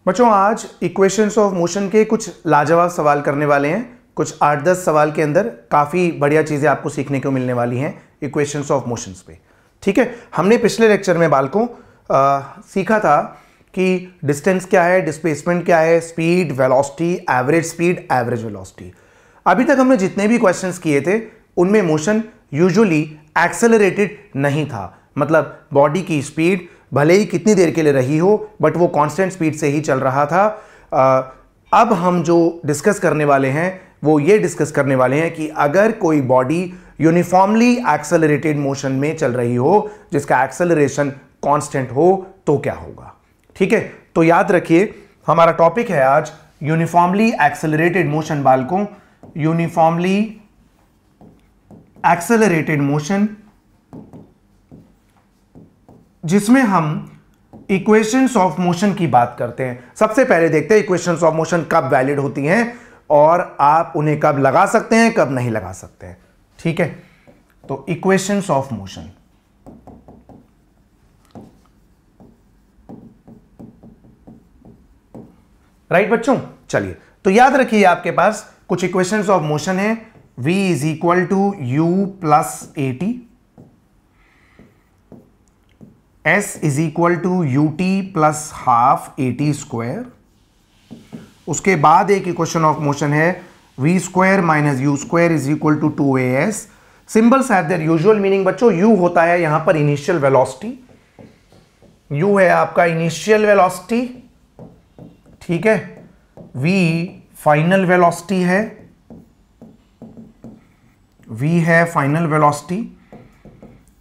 बच्चों आज equations of motion के कुछ लाजवाब सवाल करने वाले हैं। कुछ 8-10 सवाल के अंदर काफ़ी बढ़िया चीज़ें आपको सीखने को मिलने वाली हैं इक्वेशंस ऑफ मोशंस पे। ठीक है, हमने पिछले लेक्चर में बालकों सीखा था कि डिस्टेंस क्या है, डिस्प्लेसमेंट क्या है, speed, velocity, average speed, average velocity. अभी तक हमने जितने भी क्वेश्चंस किए थे उनमें मोशन यूजुअली एक्सेलरेटेड नहीं था, मतलब बॉडी की स्पीड भले ही कितनी देर के लिए रही हो बट वो कांस्टेंट स्पीड से ही चल रहा था। अब हम जो डिस्कस करने वाले हैं वो ये डिस्कस करने वाले हैं कि अगर कोई बॉडी यूनिफॉर्मली एक्सेलरेटेड मोशन में चल रही हो जिसका एक्सेलरेशन कांस्टेंट हो तो क्या होगा। ठीक है, तो याद रखिए हमारा टॉपिक है आज यूनिफॉर्मली एक्सेलरेटेड मोशन। बालकों, यूनिफॉर्मली एक्सेलरेटेड मोशन जिसमें हम इक्वेशंस ऑफ मोशन की बात करते हैं। सबसे पहले देखते हैं इक्वेशंस ऑफ मोशन कब वैलिड होती हैं और आप उन्हें कब लगा सकते हैं, कब नहीं लगा सकते हैं। ठीक है, तो इक्वेशंस ऑफ मोशन, राइट बच्चों। चलिए, तो याद रखिए आपके पास कुछ इक्वेशंस ऑफ मोशन है। v is equal to u plus A t, s is equal to u T plus half A T square. उसके बाद एक इक्वेशन ऑफ मोशन है v square minus u square is equal to 2as। Symbols have their usual meaning बच्चों। u होता है यहां पर initial velocity, u है आपका इनिशियल वेलोसिटी। ठीक है, v फाइनल वेलोसिटी है, v है फाइनल वेलोसिटी।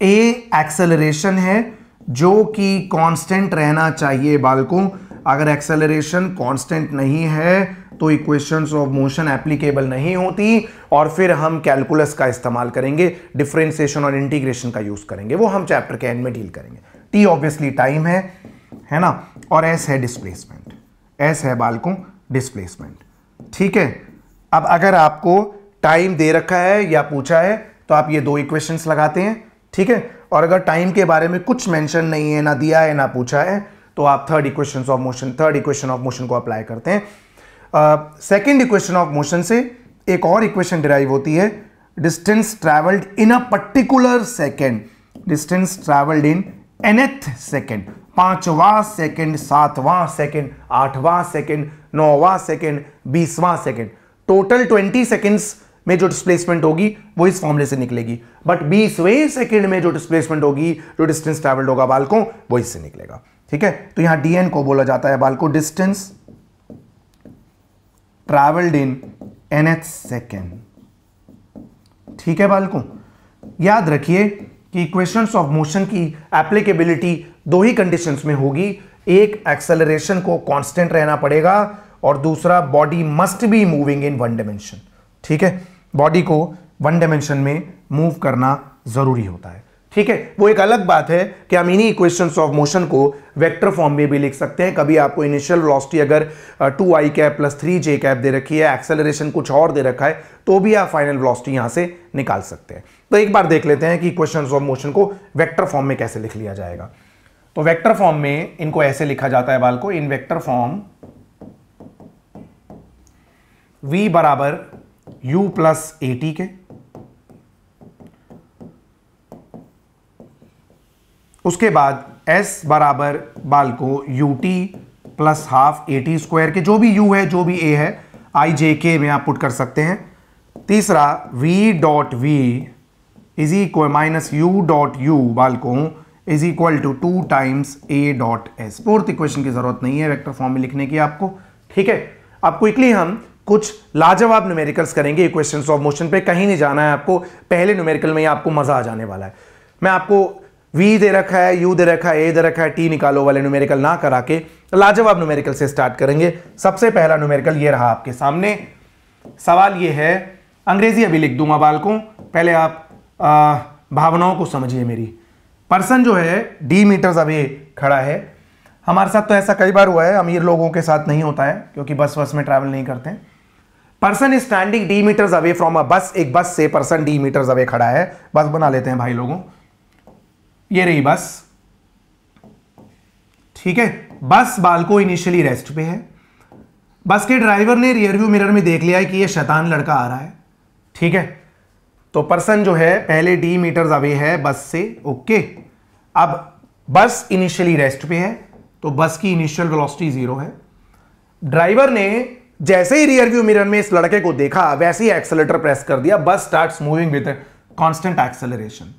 a एक्सेलरेशन है जो कि कांस्टेंट रहना चाहिए बालकों। अगर एक्सेलरेशन कांस्टेंट नहीं है तो इक्वेशंस ऑफ मोशन एप्लीकेबल नहीं होती और फिर हम कैलकुलस का इस्तेमाल करेंगे, डिफरेंशिएशन और इंटीग्रेशन का यूज करेंगे, वो हम चैप्टर के एंड में डील करेंगे। t ऑब्वियसली टाइम है ना, और s है डिस्प्लेसमेंट, s है बालकों डिस्प्लेसमेंट। ठीक है, अब अगर आपको टाइम दे रखा है या पूछा है तो आप ये दो इक्वेशंस लगाते हैं। ठीक है, और अगर टाइम के बारे में कुछ मेंशन नहीं है, ना दिया है ना पूछा है, तो आप थर्ड इक्वेशन ऑफ मोशन को अप्लाई करते हैं। सेकंड इक्वेशन ऑफ मोशन से एक और इक्वेशन डिराइव होती है, distance travelled in a particular second, distance travelled in nth second, 5वां सेकेंड, 7वां सेकेंड, 8वां सेकेंड, 9वां सेकेंड, 20वां सेकेंड, टोटल 20 सेकेंड्स में जो डिस्प्लेसमेंट होगी वो इस फॉर्मूले से निकलेगी। बट 20वें सेकंड में जो डिस्प्लेसमेंट होगी, जो डिस्टेंस ट्रैवल्ड होगा बालकों, वो इससे निकलेगा। ठीक है, तो यहां dn को बोला जाता है बालकों distance travelled in nth second. ठीक है बालकों, याद रखिए कि इक्वेशंस ऑफ मोशन की एप्लीकेबिलिटी दो ही कंडीशंस में होगी। एक, एक्सेलरेशन को कांस्टेंट रहना पड़ेगा और दूसरा, body must be moving in one dimension. ठीक है, बॉडी को वन डायमेंशन में मूव करना जरूरी होता है। ठीक है, वो एक अलग बात है कि हम इन्हीं इक्वेशंस ऑफ मोशन को वेक्टर फॉर्म में भी लिख सकते हैं। कभी आपको इनिशियल वेलोसिटी अगर 2i cap plus 3j cap दे रखी है, एक्सेलरेशन कुछ और दे रखा है, तो भी आप फाइनल वेलोसिटी यहां से निकाल सकते हैं। तो एक बार देख लेते हैं कि इक्वेशंस ऑफ मोशन को वेक्टर फॉर्म में कैसे लिख लिया जाएगा। तो वेक्टर फॉर्म में इनको ऐसे लिखा जाता है बालकों, इन वेक्टर फॉर्म v बराबर u प्लस ए टी के, उसके बाद s बराबर बालको U T plus half A T square के, जो भी u है जो भी a है i j k में आप पुट कर सकते हैं। तीसरा, v dot v is equal minus u dot u बालको is equal to 2 times a dot s। Fourth equation की जरूरत नहीं है वेक्टर फॉर्म में लिखने की आपको। ठीक है, अब क्विकली हम कुछ लाजवाब न्यूमेरिकल्स करेंगे इक्वेशंस ऑफ मोशन पे। कहीं नहीं जाना है आपको, पहले न्यूमेरिकल में ही आपको मजा आ जाने वाला है। मैं आपको v दे रखा है, u दे रखा है, a दे रखा है, t निकालो वाले न्यूमेरिकल ना करा के लाजवाब न्यूमेरिकल से स्टार्ट करेंगे। सबसे पहला न्यूमेरिकल ये रहा आपके सामने। सवाल ये है, अंग्रेजी अभी लिख दूंगा बालकों, पहले आप भावनाओं को समझिए मेरी। पर्सन जो है d मीटर्स अवे खड़ा है। हमारे साथ तो ऐसा कई बार हुआ है, अमीर लोगों के साथ नहीं होता है क्योंकि बस में ट्रैवल नहीं करते हैं। Person is standing d meters away from a bus, एक बस से पर्सन d मीटर्स अवे खड़ा है। बस बना लेते हैं भाई लोगों, ये रही बस। ठीक है, बस बालको इनिशियली रेस्ट पे है, बस के ड्राइवर ने रियर व्यू मिरर में देख लिया है कि ये शैतान लड़का आ रहा है, ठीक है। तो पर्सन जो है पहले d मीटर्स अवे है बस से, ओके। अब बस इनिशियली रेस्ट पे है तो बस की इनिशियल वेलोसिटी 0 है। ड्राइवर ने जैसे ही रियर व्यू मिरर में इस लड़के को देखा वैसे ही एक्सेलेरेटर प्रेस कर दिया, बस starts moving with constant acceleration.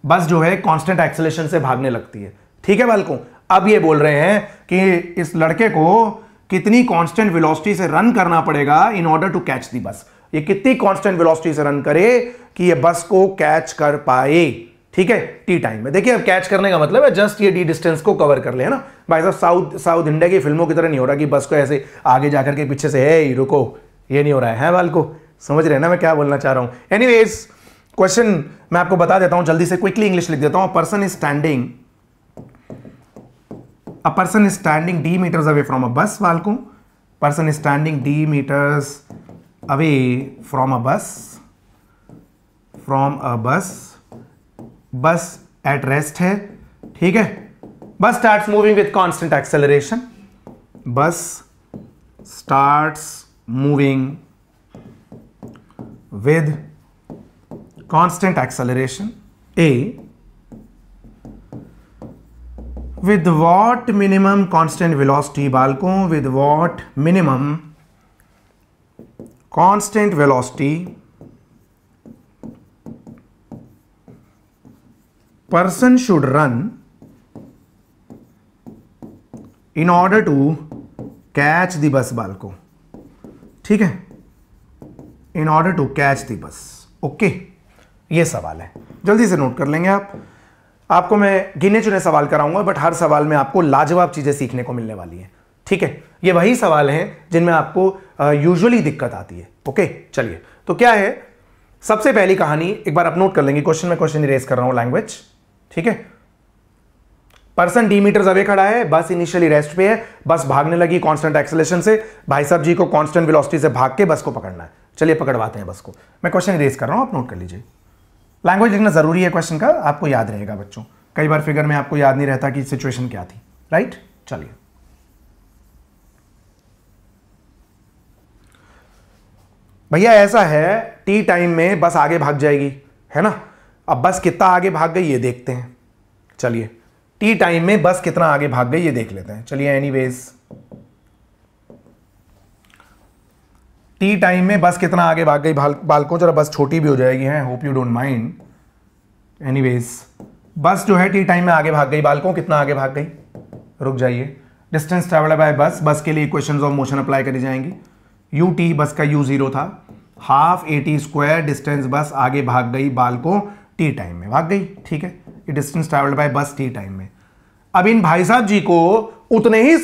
बस जो है कांस्टेंट एक्सेलरेशन से भागने लगती है, ठीक है बालकों। अब ये बोल रहे हैं कि इस लड़के को कितनी कांस्टेंट वेलोसिटी से रन करना पड़ेगा in order to catch the bus. ये कितनी कांस्टेंट वेलोसिटी से रन करे कि ये बस को कैच कर पाए, ठीक है, टी टाइम में। देखिए अब कैच करने का मतलब है जस्ट ये डी डिस्टेंस को कवर कर ले, है ना भाई साहब। साउथ इंडिया की फिल्मों की तरह नहीं हो रहा कि बस को ऐसे आगे जाकर के पीछे से है रुको, ये नहीं हो रहा है बालकों। समझ रहे हैं ना मैं क्या बोलना चाह रहा हूं। एनीवेज क्वेश्चन मैं आपको बता देता हूं जल्दी से, क्विकली इंग्लिश लिख देता हूं। Person is standing, a person is standing d meters away from a bus बालकों। person is standing d meters away from a bus, bus at rest है, ठीक है। bus starts moving with constant acceleration, bus starts moving with constant acceleration। A, with what minimum constant velocity बालकों, with what minimum constant velocity person should run in order to catch the bus बालकों, ठीक है, in order to catch the bus, okay. ये सवाल है, जल्दी से note कर लेंगे आप। आपको मैं गिने चुने सवाल कराऊंगा बट हर सवाल में आपको लाजवाब चीजें सीखने को मिलने वाली हैं, ठीक है। ये वही सवाल हैं जिनमें आपको यूजुअली दिक्कत आती है, ओके। चलिए तो क्या है, सबसे पहली कहानी एक बार आप नोट कर लेंगे, क्वेश्चन में क्वेश्चन इरेज कर रहा हूं लैंग्वेज, ठीक है। पर्सन डी मीटर्स अवे खड़ा है, बस इनिशियली रेस्ट पे है, बस भागने लगी कांस्टेंट एक्सेलरेशन से। भाई साहब जी को कांस्टेंट वेलोसिटी से भाग के बस को पकड़ना है। चलिए पकड़वाते हैं बस को। मैं क्वेश्चन इरेज कर रहा हूं, आप नोट कर लीजिए। लैंग्वेज लिखना जरूरी है क्वेश्चन का, आपको याद रहेगा बच्चों। कई बार फिगर में आपको याद नहीं रहता कि सिचुएशन क्या थी, राइट। चलिए भैया ऐसा है, टी टाइम में बस आगे भाग जाएगी, है ना। अब बस कितना आगे भाग गई ये देखते हैं। चलिए टी टाइम में बस कितना आगे भाग गई ये देख लेते हैं। चलिए एनीवेज टी टाइम में बस कितना आगे भाग गई बालकों, जरा बस छोटी भी हो जाएगी, है, hope you don't mind. Anyways बस जो है टी टाइम में आगे भाग गई बालकों, कितना आगे भाग गई, रुक जाइए। डिस्टेंस ट्रेवल्ड बाय बस, बस के लिए इक्वेशंस ऑफ मोशन अप्लाई करी जाएंगी। यू टी बस का यू 0 था, हाफ AT स्क्वायर डिस्टेंस बस आगे भाग गई बालकों टी टाइम में भाग गई, ठीक है। ये डिस्टेंस ट्रेवल्ड बाय बस टी टाइम में। अब इन भाई साहब जी को उतने ही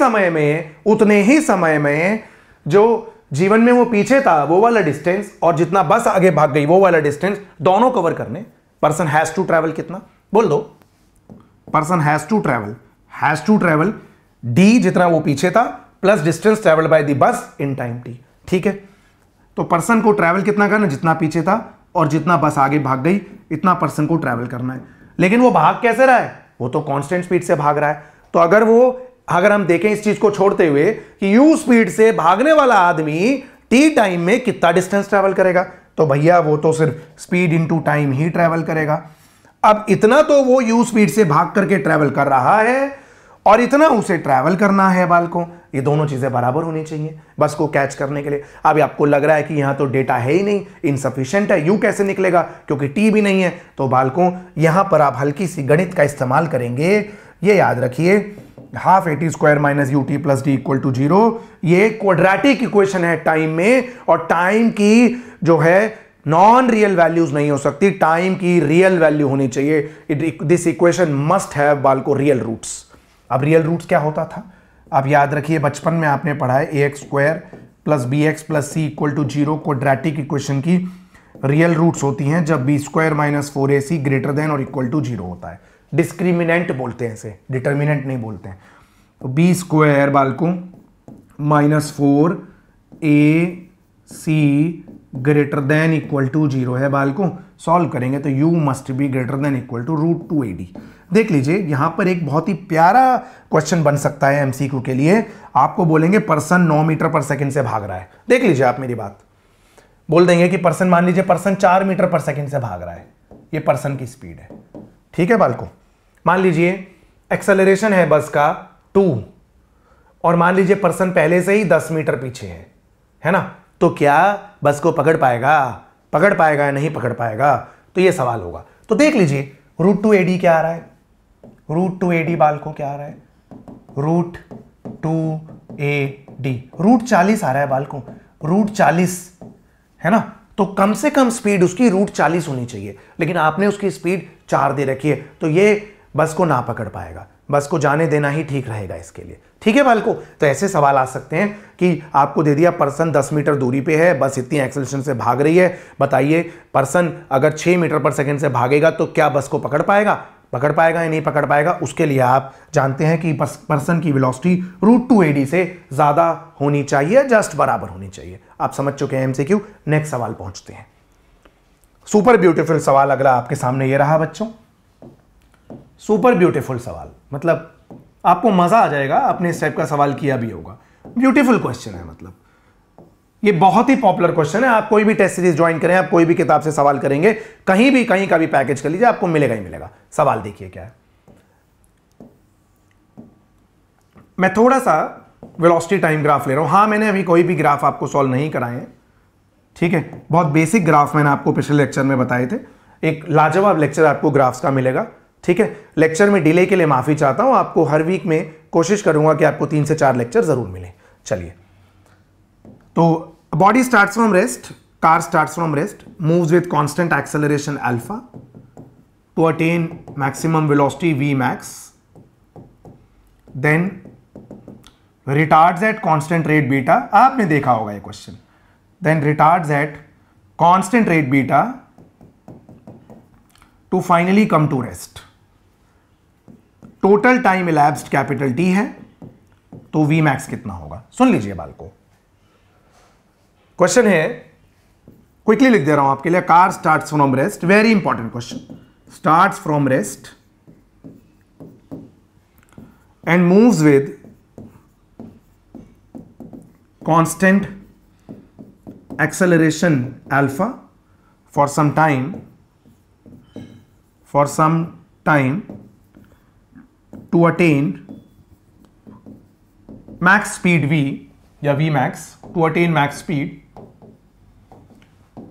समय में जो जीवन में वो पीछे था वो वाला डिस्टेंस और जितना बस आगे भाग गई वो वाला डिस्टेंस दोनों कवर करने पर्सन हैज टू ट्रैवल कितना, बोल दो। Person has to travel D जितना वो पीछे था plus distance travelled by the bus in time T, ठीक है। तो पर्सन को ट्रैवल कितना करना, जितना पीछे था और जितना बस आगे भाग गई इतना पर्सन को ट्रैवल करना है। लेकिन वो भाग कैसे रहा है, वो तो कांस्टेंट स्पीड से भाग रहा है। तो अगर हम देखें इस चीज को छोड़ते हुए कि यू स्पीड से भागने वाला आदमी टी टाइम में कितना डिस्टेंस ट्रैवल करेगा, तो भैया वो तो सिर्फ स्पीड इनटू टाइम ही ट्रैवल करेगा। अब इतना तो वो यू स्पीड से भाग करके ट्रैवल कर रहा है और इतना उसे ट्रैवल करना है बालकों, ये दोनों चीजें बराबर होनी चाहिए बस को कैच करने के लिए। अब आपको लग रहा है कि यहां तो डेटा है ही नहीं, इनसफिशिएंट है, यू कैसे निकलेगा क्योंकि टी भी नहीं है। तो बालकों यहां पर आप हल्की सी गणित का इस्तेमाल करेंगे, ये याद रखिए, half AT square minus UT plus D equal to 0, ये क्वाड्रेटिक इक्वेशन है टाइम में, और टाइम की जो है नॉन रियल वैल्यूज नहीं हो सकती, टाइम की रियल वैल्यू होनी चाहिए। दिस इक्वेशन मस्ट हैव बालको रियल रूट्स। अब रियल रूट्स क्या होता था, आप याद रखिए बचपन में आपने पढ़ा है AX square plus BX plus C equal to 0 quadratic equation की रियल रूट्स होती हैं जब B square minus 4AC greater than और इक्वल टू 0 होता है। डिस्क्रिमिनेंट बोलते हैं इसे, डिटर्मिनेंट नहीं बोलते हैं। तो B स्क्वायर बालकों minus 4AC greater than equal to 0 है बालकों। सॉल्व करेंगे तो u must be greater than equal to √2ad। देख लीजिए यहां पर एक बहुत ही प्यारा क्वेश्चन बन सकता है एमसीक्यू के लिए। आपको बोलेंगे पर्सन 9 मीटर पर सेकंड से भाग रहा है। देख लीजिए आप मेरी बात, बोल देंगे कि पर्सन, मान लीजिए पर्सन 4 मीटर पर सेकंड से भाग रहा है, ये पर्सन की स्पीड है। ठीक है बालकों, मान लीजिए एक्सेलरेशन है बस का 2 और मान लीजिए पर्सन पहले से ही 10 मीटर पीछे है ना, तो क्या बस को पकड़ पाएगा या नहीं पकड़ पाएगा, तो ये सवाल होगा। तो देख लीजिए √2ad क्या आ रहा है, √2ad बालकों क्या आ रहा है, √2ad √40 आ रहा है बालकों, √40 है ना। तो कम से कम स्पीड उसकी √40 होनी चाहिए, लेकिन आपने उसकी स्पीड 4 दे रखी है, तो ये बस को ना पकड़ पाएगा, बस को जाने देना ही ठीक रहेगा इसके लिए। ठीक है बालकों, तो ऐसे सवाल आ सकते हैं कि आपको दे दिया पर्सन 10 मीटर दूरी पे है, बस इतनी एक्सेलरेशन से भाग रही है, बताइए पर्सन अगर 6 मीटर पर सेकंड से भागेगा तो क्या बस को पकड़ पाएगा या नहीं पकड़ पाएगा। उसके लिए आप जानते हैं कि पर्सन की वेलोसिटी √2ad से ज्यादा होनी चाहिए, जस्ट बराबर होनी चाहिए। आप समझ चुके हैं एमसीक्यू। नेक्स्ट सवाल पहुंचते हैं। सुपर ब्यूटीफुल सवाल अगला आपके सामने ये रहा बच्चों, सुपर ब्यूटीफुल सवाल, मतलब आपको मजा आ जाएगा, आपने इस टाइप का सवाल किया भी होगा। ब्यूटीफुल क्वेश्चन है, मतलब ये बहुत ही पॉपुलर क्वेश्चन है। आप कोई भी टेस्ट सीरीज ज्वाइन करें, आप कोई भी किताब से सवाल करेंगे, कहीं का भी पैकेज कर लीजिए, आपको मिलेगा ही मिलेगा। सवाल देखिए क्या है। मैं थोड़ा सा वेलोसिटी टाइम ग्राफ ले रहा हूं। हां, मैंने अभी कोई भी ग्राफ आपको सॉल्व नहीं कराए हैं, ठीक है। बहुत बेसिक ग्राफ मैंने आपको पिछले लेक्चर में बताए थे। एक लाजवाब लेक्चर आपको ग्राफ्स का मिलेगा, ठीक है। लेक्चर में डिले के लिए माफी चाहता हूं, आपको हर वीक में कोशिश करूंगा कि आपको 3 से 4 लेक्चर जरूर मिले। चलिए, तो body starts from rest, car starts from rest, moves with constant acceleration alpha to attain maximum velocity v max, then retards at constant rate beta. आपने देखा होगा ये question. Then retards at constant rate beta to finally come to rest. Total time elapsed capital T है, तो v max कितना होगा। सुन लीजिए बालको, question है, क्विकली लिख दे रहा हूं आपके लिए। Car starts from rest, very important question, starts from rest and moves with constant acceleration alpha for some time to attain max speed v या v max, to attain max speed,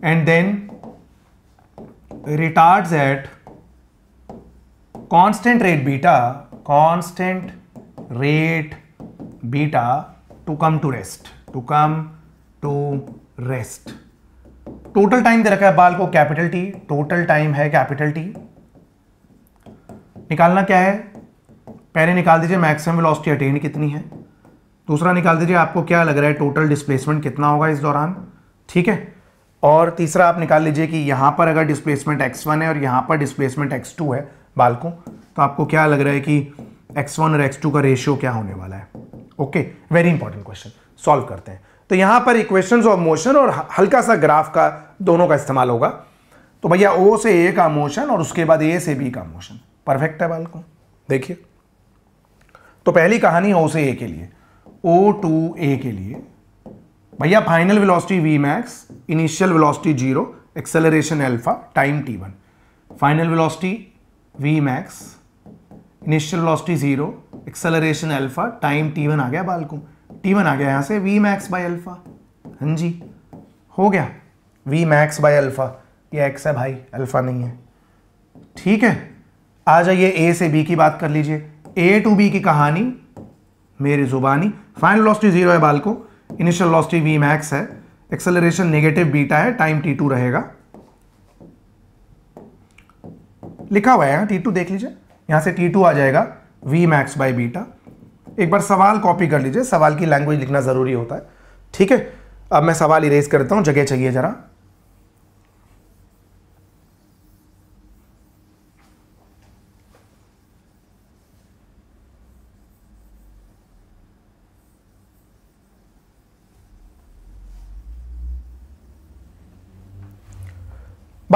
and then retards at constant rate beta to come to rest, total time दे रखा है बाल को capital T, total time है capital T। निकालना क्या है, पहले निकाल दीजिए मैक्सिमम वेलोसिटी अटेन कितनी है, दूसरा निकाल दीजिए आपको क्या लग रहा है टोटल डिस्प्लेसमेंट कितना होगा इस दौरान, ठीक है। और तीसरा आप निकाल लीजिए कि यहां पर अगर डिस्प्लेसमेंट x1 है और यहां पर डिस्प्लेसमेंट x2 है बालकों, तो आपको क्या लग रहा है कि x1 और x2 का रेशियो क्या होने वाला है। Okay, very important question, solve करते हैं। तो यहां पर इक्वेशंस ऑफ मोशन और हल्का सा ग्राफ का दोनों का इस्तेमाल होगा। तो भैया O से A का मोशन और उसके बाद A से B का मोशन, परफेक्ट है बालकों। देखिए, तो पहली कहानी O से A के लिए, O to A के लिए भैया final velocity v max, initial velocity 0, acceleration alpha, time t1। Final velocity v max, initial velocity 0, acceleration alpha, time t1 आ गया बालकों, t1 आ गया यहां से v max बाय अल्फा। हाँ जी, हो गया v max बाय अल्फा, ये x है भाई, अल्फा नहीं है, ठीक है। आ जाइए A से B की बात कर लीजिए। A to B की कहानी मेरी जुबानी, फाइनल वेलोसिटी 0 है बालकों, इनिशियल वेलोसिटी v max है, एक्सेलरेशन नेगेटिव बीटा है, टाइम t2 रहेगा, लिखा हुआ है t2 देख लीजिए, यहां से t2 आ जाएगा v max बाय बीटा। एक बार सवाल कॉपी कर लीजिए, सवाल की लैंग्वेज लिखना जरूरी होता है, ठीक है। अब मैं सवाल इरेज करता हूं, जगह चाहिए जरा।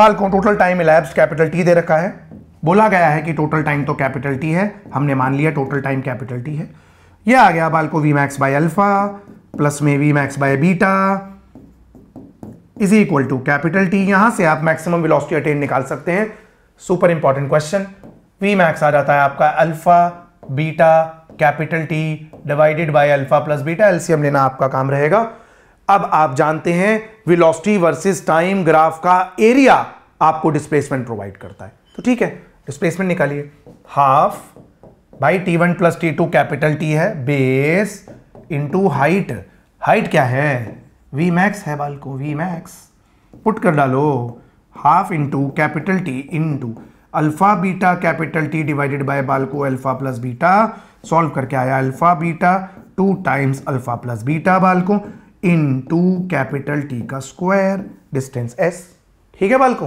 बालकों total time elapsed capital T दे रखा है, बोला गया है कि टोटल टाइम तो कैपिटल टी है, हमने मान लिया टोटल टाइम कैपिटल टी है। ये आ गया बालकों V max by alpha plus में V max by beta is equal to capital T. यहां से आप मैक्सिमम वेलोसिटी अटेन निकाल सकते हैं। Super important question, V max आ जाता है आपका alpha beta capital T divided by alpha plus beta, LCM लेना आपका काम रहेगा। अब आप जानते हैं वेलोसिटी वर्सेस टाइम ग्राफ का एरिया आपको डिस्प्लेसमेंट प्रोवाइड करता है, तो ठीक है डिस्प्लेसमेंट निकालिए। Half by t1 plus t2 capital T है बेस इंटू हाइट, हाइट क्या है v मैक्स है बालको, v मैक्स पुट कर डालो, half into capital T into alpha beta capital T divided by बालको अल्फा प्लस बीटा, सॉल्व करके आया alpha beta 2 times alpha plus beta बालको इंटू कैपिटल टी का स्क्वायर डिस्टेंस s। ठीक है बालको,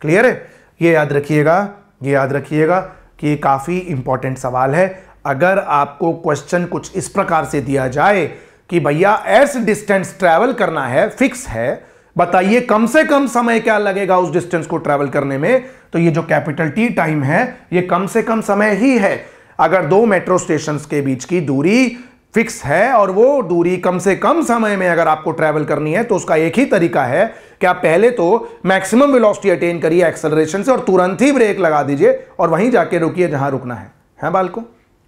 क्लियर है? ये याद रखिएगा, ये याद रखिएगा कि ये काफी इंपॉर्टेंट सवाल है। अगर आपको क्वेश्चन कुछ इस प्रकार से दिया जाए कि भैया एस डिस्टेंस ट्रैवल करना है, फिक्स है, बताइए कम से कम समय क्या लगेगा उस डिस्टेंस को ट्रैवल करने में, तो ये जो कैपिटल टी टाइम है ये कम से कम समय ही है। अगर दो मेट्रो स्टेशन के बीच की दूरी फिक्स है और वो दूरी कम से कम समय में अगर आपको ट्रैवल करनी है तो उसका एक ही तरीका है कि आप पहले तो मैक्सिमम वेलोसिटी अटेन करिए एक्सेलरेशन से और तुरंत ही ब्रेक लगा दीजिए और वहीं जाके रुकिए जहां रुकना है बालको।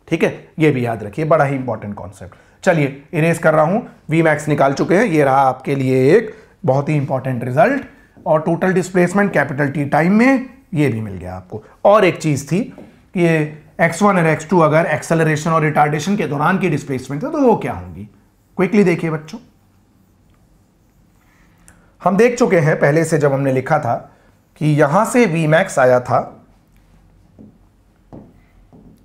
ठीक है, ये भी याद रखिए, बड़ा ही इंपॉर्टेंट कॉन्सेप्ट। चलिए इरेज कर रहा हूं, वी मैक्स निकाल चुके हैं, ये रहा आपके लिए एक बहुत ही इंपॉर्टेंट रिजल्ट, और total displacement capital T time में ये भी मिल गया आपको। और एक चीज थी कि ये x1 और x2 अगर एक्सेलरेशन और रिटार्डेशन के दौरान की डिस्प्लेसमेंट है तो वो क्या होंगी, क्विकली देखिए बच्चों। हम देख चुके हैं पहले से जब हमने लिखा था कि यहां से v मैक्स आया था,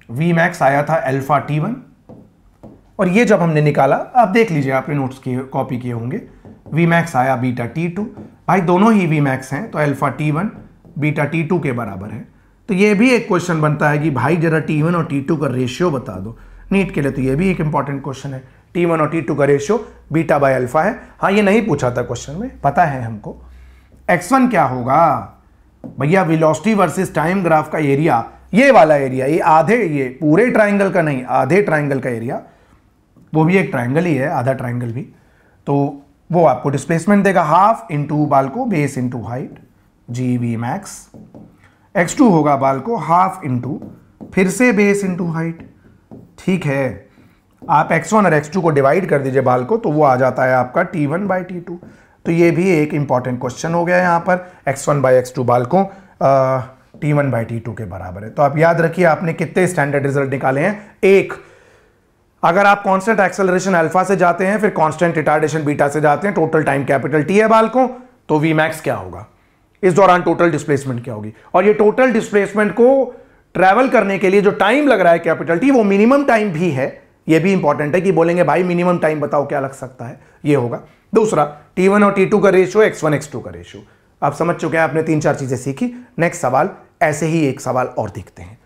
v मैक्स आया था अल्फा t1, और ये जब हमने निकाला, आप देख लीजिए आपने नोट्स की कॉपी किए होंगे, v मैक्स आया बीटा t2। भाई दोनों ही v मैक्स हैं तो अल्फा t1 बीटा t2 के बराबर है। तो ये भी एक क्वेश्चन बनता है कि भाई जरा t1 और t2 का रेशियो बता दो नीट के लिए, तो ये भी एक इंपॉर्टेंट क्वेश्चन है। t1 और t2 का रेशियो बीटा बाय अल्फा है। हाँ ये नहीं पूछा था क्वेश्चन में, पता है हमको। x1 क्या होगा भैया, वेलोसिटी वर्सेस टाइम ग्राफ का एरिया, ये वाला एरिया, ये आधे, ये पूरे ट्राइंगल का नहीं, आधे ट्राइंगल का एरिया, वो भी एक ट्राइंगल ही है, आधा ट्राइंगल भी, तो वो आपको डिस्प्लेसमेंट देगा हाफ इंटू बालको बेस इंटू हाइट जी वी मैक्स। x2 होगा बालको हाफ इंटू फिर से बेस इंटू हाइट। ठीक है, आप x1 और x2 को डिवाइड कर दीजिए बालको, तो वो आ जाता है आपका t1 बाई t2। तो ये भी एक इंपॉर्टेंट क्वेश्चन हो गया यहां पर, x1 by x2 BALCO t1 by t2 के बराबर है। तो आप याद रखिए आपने कितने स्टैंडर्ड रिजल्ट निकाले हैं, एक। अगर आप कांस्टेंट एक्सेलरेशन अल्फा से जाते हैं, फिर कांस्टेंट रिटार्डेशन बीटा से जाते हैं, टोटल टाइम कैपिटल टी है बालको, तो वी मैक्स क्या होगा, इस दौरान टोटल डिस्प्लेसमेंट क्या होगी, और ये टोटल डिस्प्लेसमेंट को ट्रैवल करने के लिए जो टाइम लग रहा है कैपिटल टी, वो मिनिमम टाइम भी है। ये भी इंपॉर्टेंट है कि बोलेंगे भाई मिनिमम टाइम बताओ क्या लग सकता है, ये होगा। दूसरा t1 और t2 का रेशियो, x1 x2 का रेशियो। आप समझ चुके हैं, आपने 3-4 चीजें सीखी। नेक्स्ट सवाल, ऐसे ही एक सवाल और देखते हैं।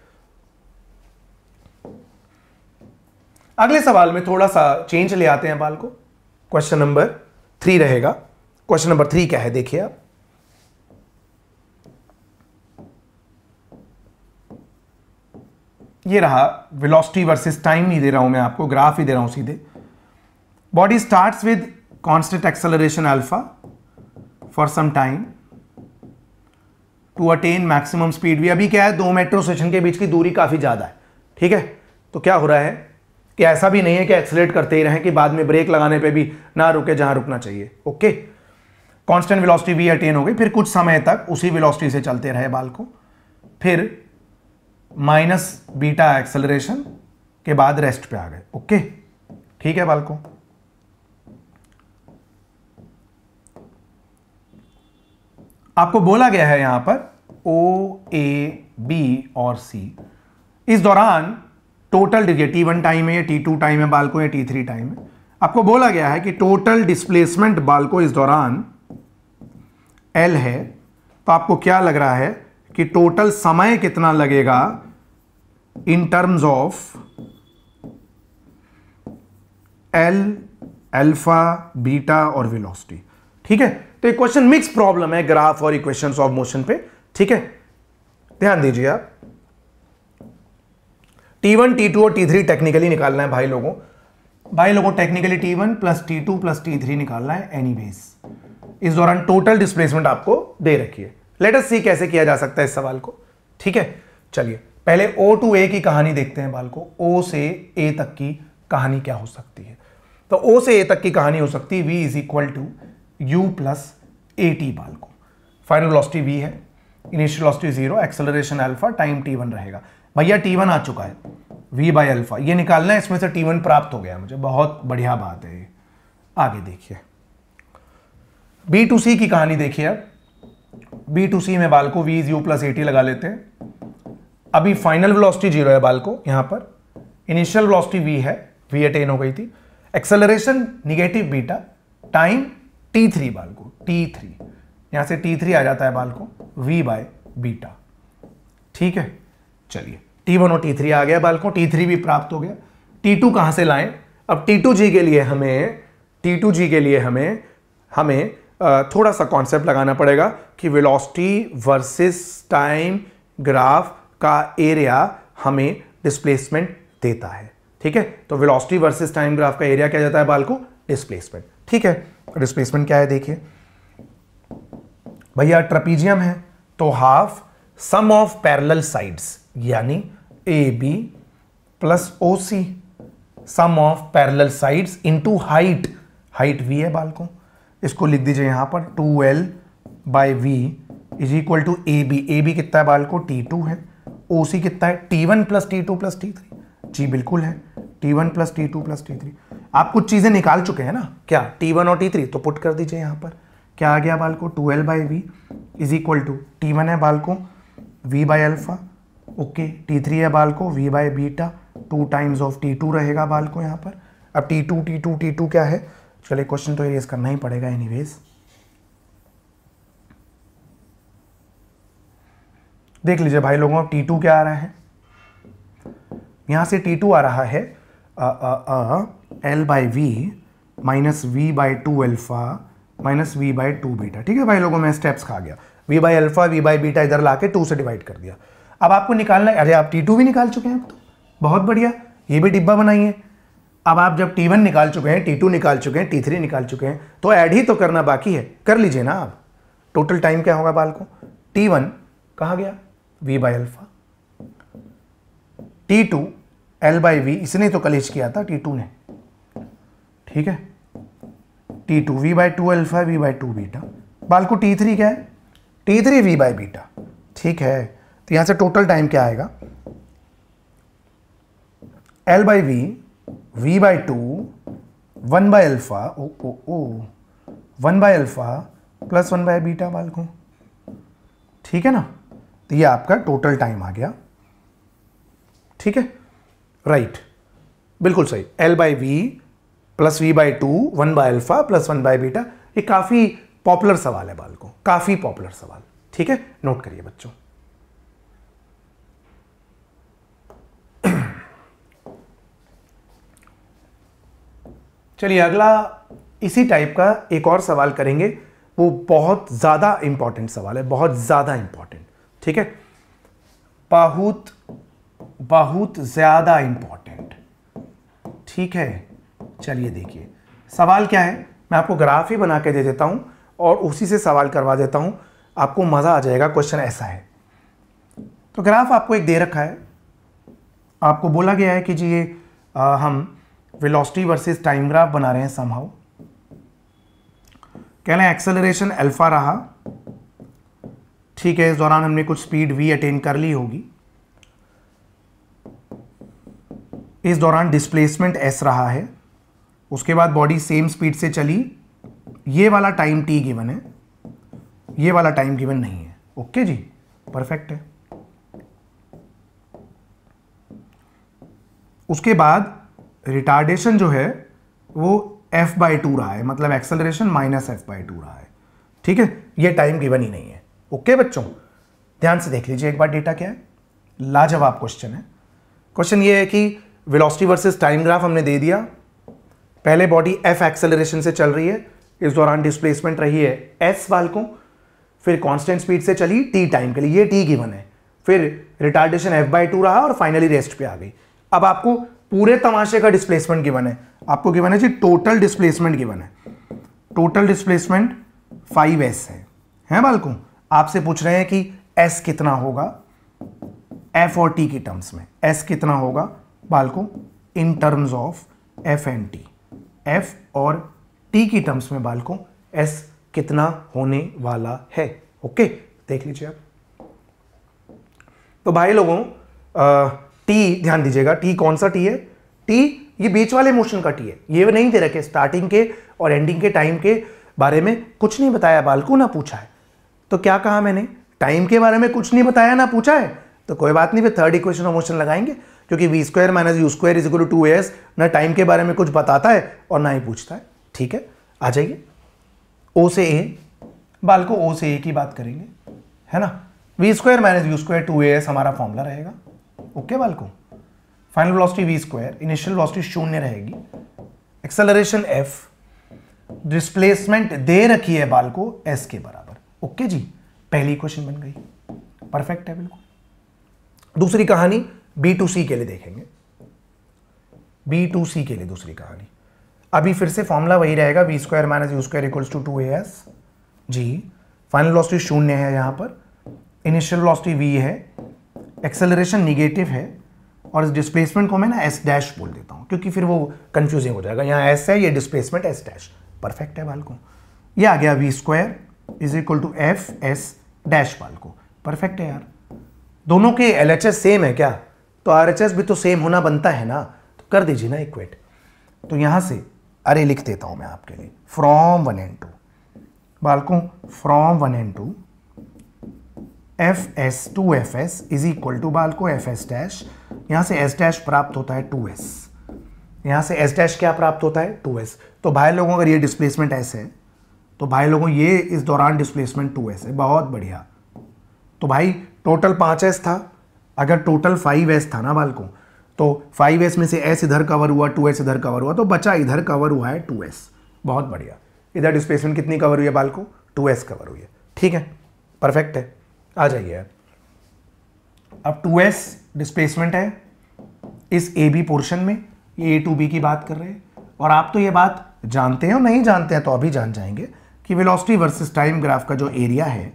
अगले सवाल में थोड़ा सा चेंज ले आते हैं बाल को, क्वेश्चन नंबर 3 रहेगा। क्वेश्चन नंबर 3 क्या है देखिए आप, ये रहा वेलोसिटी वर्सेस टाइम ही दे रहा हूं मैं आपको, ग्राफ ही दे रहा हूं सीधे। Body starts with constant acceleration alpha for some time to attain maximum speed v. अभी क्या है, दो मेट्रो स्टेशन के बीच की दूरी काफी ज्यादा है, ठीक है। तो क्या हो रहा है कि ऐसा भी नहीं है कि एक्सेलरेट करते ही रहें कि बाद में ब्रेक लगाने पे भी ना रुके जहां रुकना चाहिए। Okay, constant velocity v attain हो गई, फिर कुछ समय तक उसी वेलोसिटी से चलते रहे बाल को, फिर माइनस बीटा एक्सेलरेशन के बाद रेस्ट पे आ गए। ओके, ठीक है बाल को। आपको बोला गया है यहां पर ओ, ए, बी और सी, इस दौरान टोटल देखिए T1 टाइम है या T2 टाइम है बाल को या T3 टाइम है। आपको बोला गया है कि टोटल डिस्प्लेसमेंट बाल को इस दौरान L है, तो आपको क्या लग रहा है कि टोटल समय कितना लगेगा in terms of L, alpha, beta और वेलोसिटी। ठीक है, तो ये क्वेश्चन मिक्स प्रॉब्लम है ग्राफ और इक्वेशंस ऑफ मोशन पे, ठीक है, ध्यान दीजिए आप। T1, T2 और T3 टेक्निकली निकालना है भाई लोगों technically T1 plus T2 plus T3 निकालना है एनीवेज। इस दौरान टोटल डिस्प्लेसमेंट आपको दे रखी है। लेट अस सी कैसे किया जा सकता है इस सवाल को, ठीक है। चलिए पहले O to A की कहानी देखते हैं बाल को। O से A तक की कहानी क्या हो सकती है? तो O से A तक की कहानी हो सकती है V is equal to U plus AT बाल को। फाइनल वेलोसिटी V है, initial velocity 0, acceleration alpha, time T1 रहेगा। भैया T1 आ चुका है, V बाई अल्फा ये निकालना है, इसमें से T1 प्राप्त हो गया मुझे, बहुत बढ़िया बात है ये। आगे देखिए B to C की कहानी देखिए। अब B to C में बाल को V is U plus AT लगा लेते हैं। अभी फाइनल वेलोसिटी 0 है बाल को, यहां पर इनिशियल वेलोसिटी V है, V अटेन हो गई थी, acceleration negative beta, time T3 बाल को, T3 यहां से T3 आ जाता है बाल को V बाय बीटा, ठीक है। चलिए T1 और T3 आ गया बाल को, T3 भी प्राप्त हो गया। T2 कहां से लाएं? अब T2G के लिए हमें थोड़ा सा कॉन्सेप्ट लगाना पड़ेगा कि वेलोसिटी वर्सेस टाइम ग्राफ का एरिया हमें डिस्प्लेसमेंट देता है, ठीक है। तो वेलोसिटी वर्सेस टाइम ग्राफ का एरिया क्या जाता है बाल को? डिस्प्लेसमेंट, ठीक है। डिस्प्लेसमेंट क्या है देखिए भैया, ट्रेपीजियम है तो half sum of parallel sides यानी AB plus OC, sum of parallel sides into height V है बाल को, इसको लिख दीजिए यहां पर 2L by V is equal to AB कितना है बाल को? T2 है। OC कितना है? T1 plus T2 plus T3, जी बिल्कुल है, T1 plus T2 plus T3। आप कुछ चीजें निकाल चुके हैं ना, क्या T1 और T3, तो पुट कर दीजिए यहां पर। क्या आ गया बाल को? 2L by V is equal to T1 है बाल को V by alpha, okay, T3 है बाल को V by beta, 2 times of T2 रहेगा बाल को यहाँ पर। अब T2 क्या है? चलिए क्वेश्चन तो इरेज करना ही पड़ेगा एनीवेज। देख लीजिए भाई लोगों, अब T2 क्या आ रहा है? यहां से T2 आ रहा है L by V minus V by 2 alpha minus V by 2 beta, ठीक है भाई लोगों, मैं स्टेप्स खा गया। V by alpha V by beta इधर लाके 2 से डिवाइड कर दिया। अब आपको निकालना है, अरे आप T2 भी निकाल चुके हैं, अब तो बहुत बढ़िया, ये भी डिब्बा बनाइए। अब आप जब T1 निकाल चुके हैं, T2 निकाल चुके हैं, T3 निकाल चुके हैं, तो ऐड ही तो करना बाकी है, कर लीजिए ना आप। टोटल टाइम क्या होगा बाल को? T1 कहाँ गया? V by alpha, T2 L by V, इसने तो कलेश किया था T2 ने, ठीक है। T2 V by 2 alpha V by 2 beta, बाल को T3 क्या है? T3 V बाई बीटा, ठीक है। तो यहां से टोटल टाइम क्या आएगा? L by V by 2 1 by alpha, ओ 1 by alpha plus 1 by beta बाल को, ठीक है ना। तो ये आपका टोटल टाइम आ गया, ठीक है, राइट, बिल्कुल सही। L by V plus V by 2 1 by alpha plus 1 by beta, ये काफी पॉपुलर सवाल है बाल को, काफी पॉपुलर सवाल, ठीक है, नोट करिए बच्चों। चलिए अगला इसी टाइप का एक और सवाल करेंगे, वो बहुत ज्यादा इंपॉर्टेंट सवाल है, बहुत ज्यादा इंपॉर्टेंट, ठीक है, बहुत ज्यादा इंपॉर्टेंट, ठीक है। चलिए देखिए सवाल क्या है, मैं आपको ग्राफ ही बना के दे देता हूं और उसी से सवाल करवा देता हूं, आपको मजा आ जाएगा। क्वेश्चन ऐसा है, तो ग्राफ आपको एक दे रखा है, आपको बोला गया है कि जी ये हम वेलोसिटी वर्सेस टाइम ग्राफ बना रहे हैं समहाउ। कह रहे हैं एक्सेलरेशन अल्फा रहा, ठीक है, इस दौरान हमने कुछ स्पीड v अटेन कर ली होगी, इस दौरान डिस्प्लेसमेंट s रहा है, उसके बाद बॉडी सेम स्पीड से चली, ये वाला टाइम t गिवन है, ये वाला टाइम गिवन नहीं है, ओके जी, परफेक्ट है। उसके बाद रिटार्डेशन जो है वो f बाई 2 रहा है, मतलब एक्सेलरेशन माइनस f बाई 2 रहा है, ठीक है, ये टाइम गिवन ही नहीं है, ओके बच्चों। ध्यान से देख लीजिए एक बार डेटा क्या है, लाजवाब क्वेश्चन है। क्वेश्चन ये है कि वेलोसिटी वर्सेस टाइम ग्राफ हमने दे दिया, पहले बॉडी f एक्सेलरेशन से चल रही है, इस दौरान डिस्प्लेसमेंट रही है s बालकों, फिर कांस्टेंट स्पीड से चली t टाइम के लिए, ये t गिवन है, फिर रिटार्डेशन f/2 रहा और फाइनली रेस्ट पे आ गई। अब आपको पूरे तमाशे का डिस्प्लेसमेंट गिवन है, आपको गिवन है जी टोटल डिस्प्लेसमेंट गिवन है, टोटल डिस्प्लेसमेंट 5s है बालकों। आपसे पूछ रहे हैं कि s कितना होगा f और t की टर्म्स में, s कितना होगा बालकों in terms of f and t, f और t की टर्म्स में बालकों s कितना होने वाला है। ओके देख लीजिए आप। तो भाई लोगों t ध्यान दीजिएगा, t कौन सा t है, t ये बीच वाले मोशन का t है, ये नहीं दे रखे स्टार्टिंग के और एंडिंग के टाइम के बारे में कुछ नहीं बताया बालकों, ना पूछा है। तो क्या कहा मैंने, टाइम के बारे में कुछ नहीं बताया ना पूछा है, तो कोई बात नहीं, फिर थर्ड इक्वेशन ऑफ मोशन लगाएंगे, क्योंकि v square minus u square is equal to 2as ना टाइम के बारे में कुछ बताता है और ना ही पूछता है। ठीक है, आ जाइए o से a बालकों, o से a की बात करेंगे, है ना। v square minus u square 2as हमारा फॉर्मूला रहेगा। ओके बालकों, final velocity v square, initial velocity 0 रहेगी, एक्सेलरेशन f, डिस्प्लेसमेंट दे रखी है बालकों s के बराबर। ओके जी, पहली इक्वेशन बन गई, परफेक्ट है बिल्कुल। दूसरी कहानी B2C के लिए देखेंगे, B2C के लिए दूसरी कहानी, अभी फिर से फॉर्मूला वही रहेगा, v square minus u square equals to 2as जी। फाइनल वेलोसिटी 0 है यहां पर, इनिशियल वेलोसिटी v है, एक्सेलरेशन निगेटिव है, और इस डिस्प्लेसमेंट को मैं ना s डैश बोल देता हूं, क्योंकि फिर वो कंफ्यूजिंग हो जाएगा, यहाँ s है, ये डिस्प्लेसमेंट s डैश, परफेक्ट है बालकों। ये आ गया v square is equal to F S dash बालकों, परफेक्ट है यार। दोनों के LHS सेम है क्या, तो RHS भी तो सेम होना बनता है ना, तो कर दीजिए ना इक्वेट। तो यहां से अरे लिख देता हूं मैं आपके लिए, फ्रॉम 1 and 2 बालकों, from 1 and 2 fs to fs is equal to बालकों fs डैश, यहां से s डैश प्राप्त होता है 2s, यहां से s डैश क्या प्राप्त होता है 2s। तो भाई लोगों अगर ये डिस्प्लेसमेंट s है, तो भाई लोगों ये इस दौरान डिस्प्लेसमेंट 2s है, बहुत बढ़िया। तो भाई टोटल 5s था, अगर टोटल 5s था ना बालकों, तो 5s में से s इधर कवर हुआ, 2s इधर कवर हुआ, तो बचा इधर कवर हुआ है 2s, बहुत बढ़िया। इधर डिस्प्लेसमेंट कितनी कवर हुई है बालकों, 2s कवर हुई है, ठीक है, परफेक्ट है। आ जाइए अब 2s डिस्प्लेसमेंट है इस AB पोर्शन में, ये A to B की बात कर रहे हैं, और आप तो ये बात जानते हैं और नहीं जानते हैं तो अभी जान जाएंगे कि वेलोसिटी वर्सेस टाइम ग्राफ का जो एरिया है,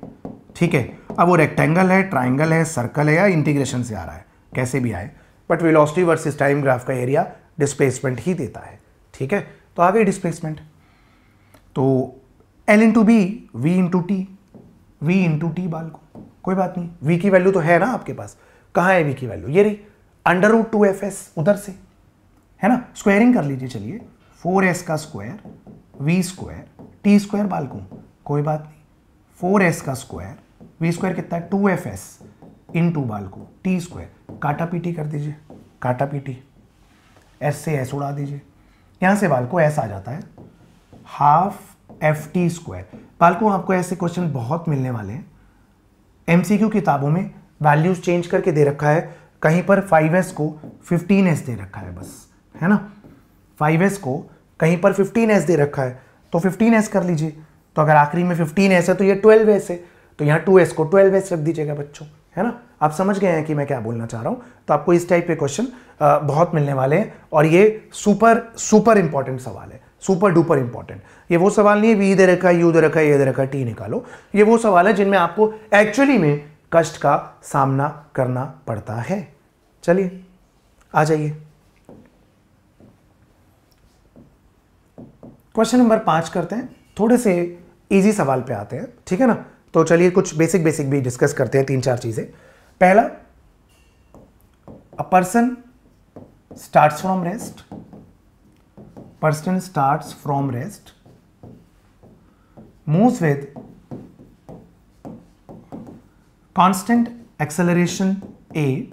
ठीक है, अब वो रेक्टेंगल है, ट्राइंगल है, सर्कल है, या इंटीग्रेशन से आ रहा है, कैसे भी आए, but velocity versus time graph का एरिया डिस्प्लेसमेंट ही देता है। ठीक है, तो आ गई डिस्प्लेसमेंट, तो L into B, V into T, V into T बालकों, कोई बात नहीं, V की वैल्यू तो है ना आपके पास, कहाँ है V की वैल्यू, ये रही √2fs उधर से, है ना, स्क्वायरिंग कर लीजिए, चलिए 4s का square v square T square बालकों, कोई बात नहीं, 4s का स्क्वायर v स्क्वायर कितना है 2fs इंटू बालकों टी स्क्वायर, काटा पीटी कर दीजिए, काटा पीटी, s से s उड़ा दीजिए, यहां से बालकों s आ जाता है हाफ ft स्क्वायर। बालकों आपको ऐसे क्वेश्चन बहुत मिलने वाले हैं, MCQ किताबों में वैल्यूज चेंज करके दे रखा है, कहीं पर 5s को 15s दे रखा है बस, है ना, 5s को कहीं पर 15s दे रखा है, तो 15s कर लीजिए, तो अगर आखिरी में 15s है तो ये 12s है, तो यहाँ 2s को 12s रख दीजिएगा बच्चों, है ना। आप समझ गए हैं कि मैं क्या बोलना चाह रहा हूँ। तो आपको इस टाइप के क्वेश्चन बहुत मिलने वाले हैं, और ये सुपर इंपॉर्टेंट सवाल है, सुपर डुपर इंपॉर्टेंट। ये वो सवाल नहीं है वी दे रखा है, यू दे रखा है, ये दे रखा है, टी निकालो, ये वो सवाल है जिनमें आपको एक्चुअली में कष्ट का सामना करना पड़ता है। चलिए आ जाइए, क्वेश्चन नंबर 5 करते हैं, थोड़े से इजी सवाल पे आते हैं, ठीक है ना। तो चलिए कुछ बेसिक भी डिस्कस करते हैं, 3-4 चीजें। पहला, a person starts from rest, person starts from rest, moves with constant acceleration a,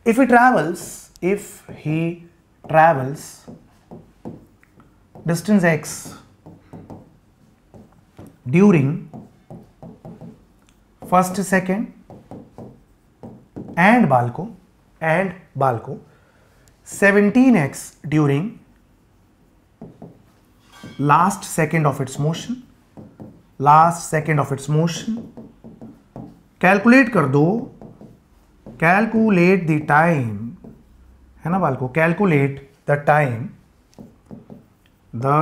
if he travels distance x during first, second and बालकों 17x during last second of its motion, last second of its motion. Calculate कर दो, calculate the time, है ना बालको, calculate the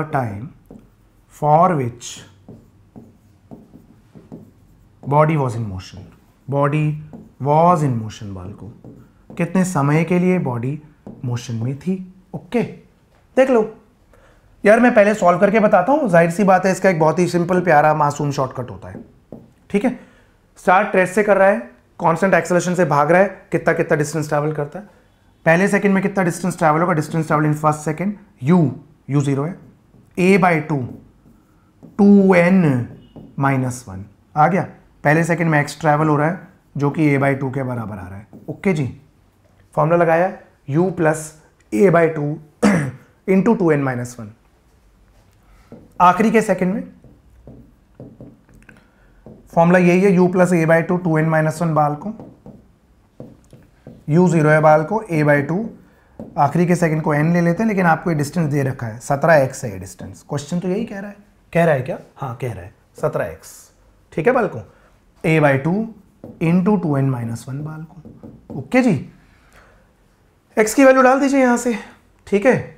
time for which body was in motion, body was in motion बालको, कितने समय के लिए बॉडी मोशन में थी। ओके देख लो यार, मैं पहले सॉल्व करके बताता हूं, जाहिर सी बात है इसका एक बहुत ही सिंपल प्यारा मासूम शॉर्टकट होता है। ठीक है, स्टार्ट रेस्ट से कर रहा है, कांस्टेंट एक्सेलरेशन से भाग रहा है, कितना कितना डिस्टेंस ट्रैवल करता है, पहले सेकंड में कितना डिस्टेंस ट्रैवल होगा, distance travel in first second, u 0 है, a/2 2n-1 आ गया। पहले सेकंड में x ट्रैवल हो रहा है जो कि a/2 के बराबर आ रहा है। ओके जी, फॉर्मूला लगाया u plus a/2 into 2n-1। आखिरी के सेकंड में फॉर्मूला यही है, u प्लस a/2 2n-1 बाल को, u 0 है बाल को, a/2 आखिरी के सेकंड को n ले लेते हैं, लेकिन आपको ये डिस्टेंस दे रखा है 17x है ये डिस्टेंस। क्वेश्चन तो यही कह रहा है क्या, हाँ कह रहा है 17x। ठीक है बाल को, a/2 इंटू 2n-1 बाल को। ओके जी, x की वैल्यू डाल दीजिए यहां से। ठीक है,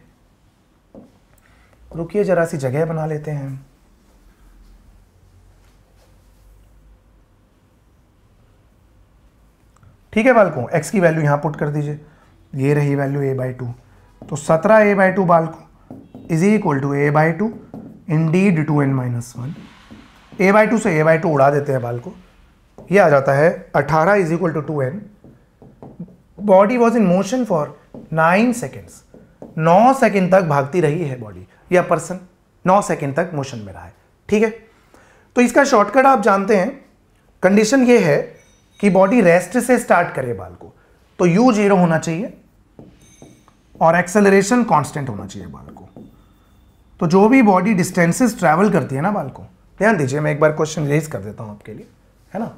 रुकिए जरा सी जगह बना लेते हैं। ठीक है बालकों, x की वैल्यू यहां पुट कर दीजिए, ये रही वैल्यू a/2, तो 17 a/2 बालकों is equal to a/2 Indeed 2n-1। a/2 से a/2 उड़ा देते हैं बालकों, ये आ जाता है 18 is equal to 2n। Body was in motion for 9 seconds, 9 second तक भागती रही है बॉडी या पर्सन, 9 सेकेंड तक मोशन में रहा है। ठीक है, तो इसका शॉर्टकट आप जानते हैं, कंडीशन ये है कि बॉडी रेस्ट से स्टार्ट करे बाल को, तो u 0 होना चाहिए और एक्सेलरेशन कांस्टेंट होना चाहिए बाल को। तो जो भी बॉडी डिस्टेंसेस ट्रैवल करती है ना बाल को, ध्यान दीजिए, मैं एक बार क्वेश्चन रेज कर देता हूं आपके लिए, है ना,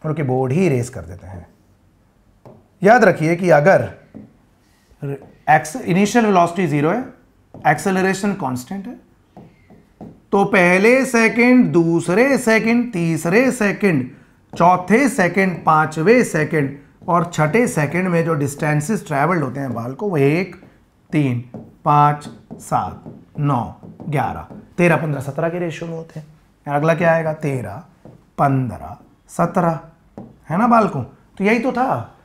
और बोर्ड ही रेज कर देते हैं। याद रखिए कि अगर इनिशियल वेलोसिटी 0 है, एक्सेलरेशन कांस्टेंट है, तो पहले सेकंड, दूसरे सेकंड, तीसरे सेकंड, चौथे सेकंड, पांचवें सेकंड और छठे सेकंड में जो डिस्टेंसेस ट्रैवल्ड होते हैं बाल को, वो 1, 3, 5, 7, 9, 11, 13, 15, 17 के रेशियो में होते हैं। अगला क्या आएगा, 13, 15, 17, है ना बाल को। तो यही तो था,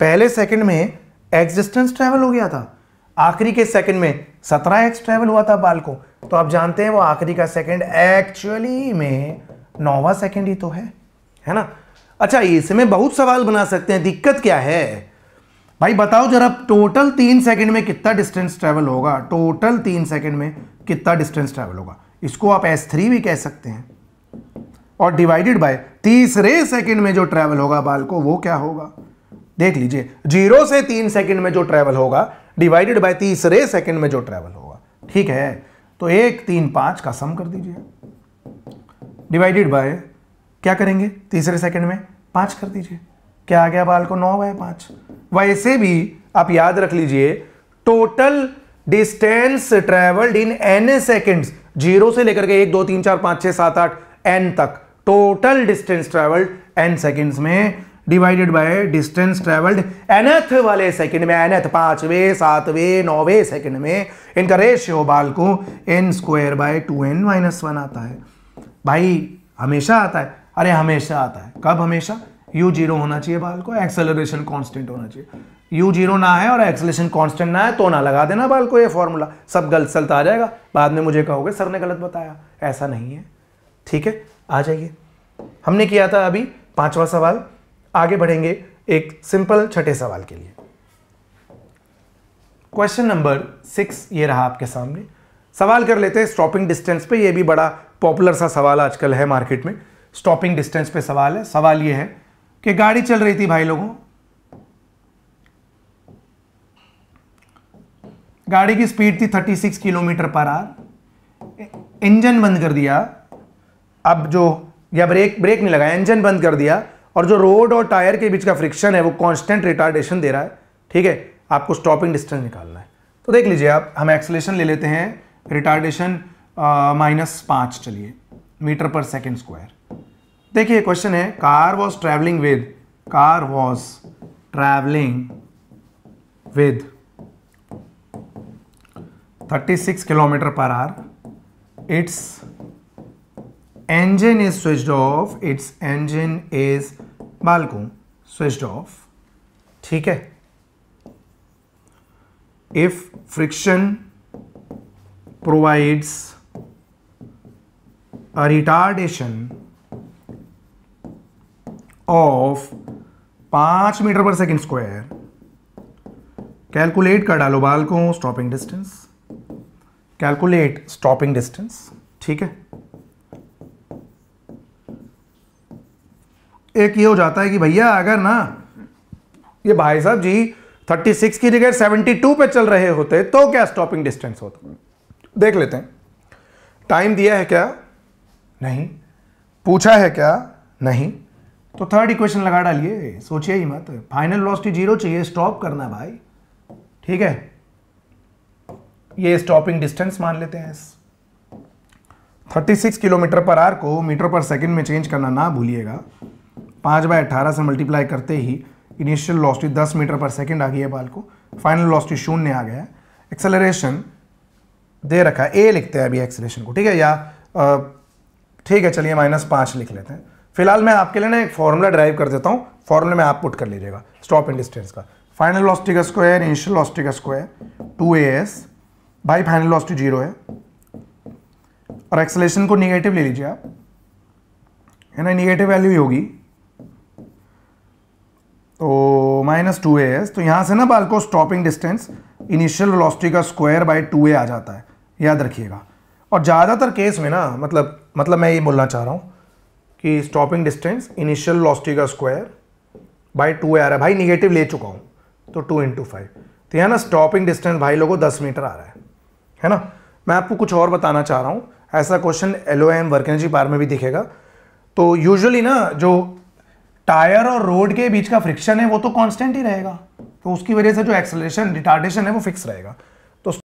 पहले सेकंड में x डिस्टेंस ट्रैवल हो गया था, आखिरी के सेकंड में 17x ट्रैवल हुआ था बाल को। तो आप जानते हैं वो आखिरी का सेकंड एक्चुअली में 9वां सेकंड ही तो है ना। अच्छा, इसमें बहुत सवाल बना सकते हैं, दिक्कत क्या है भाई बताओ जरा, टोटल 3 सेकंड में कितना डिस्टेंस ट्रैवल होगा, टोटल 3 सेकंड में कितना डिस्टेंस ट्रैवल होगा। इसको आप S3 भी कह सकते हैं, और डिवाइडेड बाय तीसरे सेकंड में जो ट्रैवल होगा बाल को, वो क्या होगा, देख लीजिए, 0 से 3 सेकंड में जो ट्रैवल होगा डिवाइडेड बाय तीसरे सेकंड में जो ट्रैवल होगा। ठीक है, तो 1, 3, 5 का सम कर दीजिए, डिवाइडेड बाय क्या करेंगे, तीसरे सेकंड में 5 कर दीजिए, क्या आ गया बाल को, 9/5। वैसे भी आप याद रख लीजिए, total distance travelled in n seconds, 0 से लेकर के 1, 2, 3, 4, 5, 6, 7, 8 n तक, total distance travelled n seconds में divided by distance travelled nth वाले सेकंड में, nth 5वें 7वें 9वें सेकंड में, इनका रेशियो बाल को n²/2n-1 आता है। भाई हमेशा आता है, अरे हमेशा आता है, कब हमेशा, u 0 होना चाहिए बाल को, एक्सेलरेशन कांस्टेंट होना चाहिए। u 0 ना है और एक्सेलरेशन कांस्टेंट ना है तो ना लगा देना बाल को ये फॉर्मूला, सब गलत चलता आ जाएगा, बाद में मुझे कहोगे सर ने गलत बताया, ऐसा नहीं है। ठीक है, आ जाइए, हमने किया था अभी 5वां सवाल, आगे बढ़ेंगे एक सिंपल छठे सवाल के लिए। क्वेश्चन नंबर 6 ये रहा आपके सामने, सवाल कर लेते हैं स्टॉपिंग डिस्टेंस पे। ये भी बड़ा पॉपुलर सा सवाल आजकल है मार्केट में, स्टॉपिंग डिस्टेंस पे सवाल है। सवाल ये है कि गाड़ी चल रही थी भाई लोगों, गाड़ी की स्पीड थी 36 किलोमीटर पर आवर, इंजन बंद कर दिया, अब जो या ब्रेक नहीं लगाया, इंजन बंद कर दिया, और जो रोड और टायर के बीच का फ्रिक्शन है वो कांस्टेंट रिटार्डेशन दे रहा है। ठीक है, आपको स्टॉपिंग डिस्टेंस निकालना है। तो देख लीजिए आप, हम एक्सेलरेशन ले लेते हैं, रिटार्डेशन -5 चलिए मीटर पर सेकेंड स्क्वायर। देखिए क्वेश्चन है, car was travelling with 36 kilometre per hour, it's engine is switched off, बालकों switched off, ठीक है। if friction provides a retardation of 5 metre पर सेकेंड स्क्वायर, कैलकुलेट कर डालो बालकों stopping distance, calculate stopping distance, ठीक है। एक ये हो जाता है कि भैया अगर ना ये भाई साहब जी 36 की जगह 72 पे चल रहे होते तो क्या स्टॉपिंग डिस्टेंस होता, देख लेते हैं। टाइम दिया है क्या? नहीं। पूछा है क्या? नहीं। तो थर्ड इक्वेशन लगा डालिए, सोचिए ही मत। फाइनल वेलोसिटी 0 चाहिए, स्टॉप करना है भाई, ठीक है। ये स्टॉपिंग डिस्टेंस मान लेते हैं। 36 किलोमीटर पर आवर को मीटर पर सेकंड में चेंज करना ना भूलिएगा। 5/18 से मल्टीप्लाई करते ही इनिशियल वेलोसिटी 10 मीटर पर सेकंड आ गई है बाल को, फाइनल वेलोसिटी 0 आ गया है। एक्सेलरेशन दे रखा है, ए लिखते हैं अभी एक्सेलरेशन को, ठीक है, या ठीक है चलिए -5 लिख लेते हैं। फिलहाल मैं आपके लिए ना एक फॉर्मूला ड्राइव कर देता हूँ, फॉर्मूले में आप पुट कर लीजिएगा स्टॉप एंड डिस्टेंस का। फाइनल वेलोसिटी का स्क्वायर इनिशियल वेलोसिटी का स्क्वायर 2as, भाई फाइनल वेलोसिटी 0 है, और एक्सेलरेशन को निगेटिव ले लीजिए आप, है ना, निगेटिव वैल्यू ही होगी, तो -2as। तो यहां से ना बाल को स्टॉपिंग डिस्टेंस इनिशियल वेलोसिटी का स्क्वायर बाय 2a आ जाता है, याद रखिएगा। और ज़्यादातर केस में ना मतलब मैं ये बोलना चाह रहा हूँ कि स्टॉपिंग डिस्टेंस इनिशियल वेलोसिटी का स्क्वायर बाय 2a आ रहा है, भाई निगेटिव ले चुका हूँ तो 2 × 5, तो यहाँ ना स्टॉपिंग डिस्टेंस भाई लोगों 10 मीटर आ रहा है ना। मैं आपको कुछ और बताना चाह रहा हूँ, ऐसा question LOM work energy power में भी दिखेगा। तो यूजुअली ना जो टायर और रोड के बीच का फ्रिक्शन है वो तो कांस्टेंट ही रहेगा, तो उसकी वजह से जो एक्सेलरेशन रिटार्डेशन है वो फिक्स रहेगा।